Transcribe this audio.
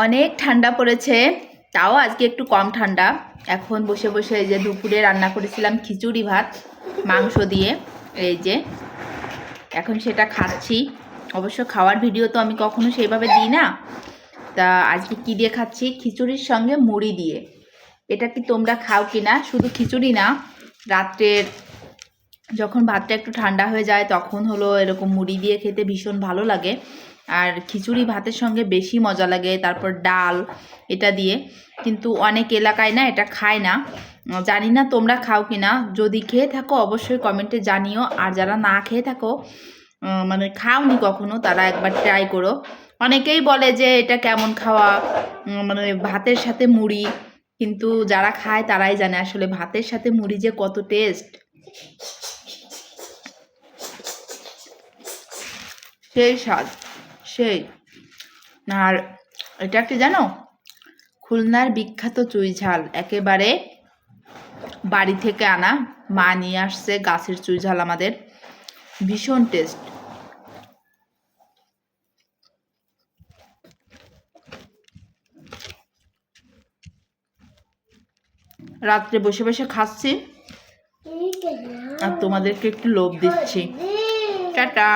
অনেক ঠান্ডা পড়েছে, তাও আজকে একটু কম ঠান্ডা। এখন বসে বসে এই যে দুপুরে রান্না করেছিলাম খিচুড়ি ভাত মাংস দিয়ে, এই যে এখন সেটা খাচ্ছি। অবশ্য খাওয়ার ভিডিও তো আমি কখনো সেইভাবে দিই না, তা আজকে কি দিয়ে খাচ্ছি, খিচুড়ির সঙ্গে মুড়ি দিয়ে। এটা কি তোমরা খাও কি না? শুধু খিচুড়ি না, রাত্রের যখন ভাতটা একটু ঠান্ডা হয়ে যায় তখন হলো এরকম মুড়ি দিয়ে খেতে ভীষণ ভালো লাগে। আর খিচুড়ি ভাতের সঙ্গে বেশি মজা লাগে। তারপর ডাল এটা দিয়ে, কিন্তু অনেক এলাকায় না এটা খায় না। জানি না তোমরা খাও কি না, যদি খেয়ে থাকো অবশ্যই কমেন্টে জানিও। আর যারা না খেয়ে থাকো, মানে খাওনি কখনো, তারা একবার ট্রাই করো। অনেকেই বলে যে এটা কেমন খাওয়া, মানে ভাতের সাথে মুড়ি, কিন্তু যারা খায় তারাই জানে আসলে ভাতের সাথে মুড়ি যে কত টেস্ট। সেই স্বাদ, সেই। আর এটা কি জানো, খুলনার বিখ্যাত চুই ঝাল, একেবারে বাড়ি থেকে আনা, মা নিয়ে আসছে গাছের চুই ঝাল, আমাদের ভীষণ টেস্ট। রাত্রে বসে বসে খাচ্ছি আর তোমাদেরকে একটু লোভ দিচ্ছি। টাটা।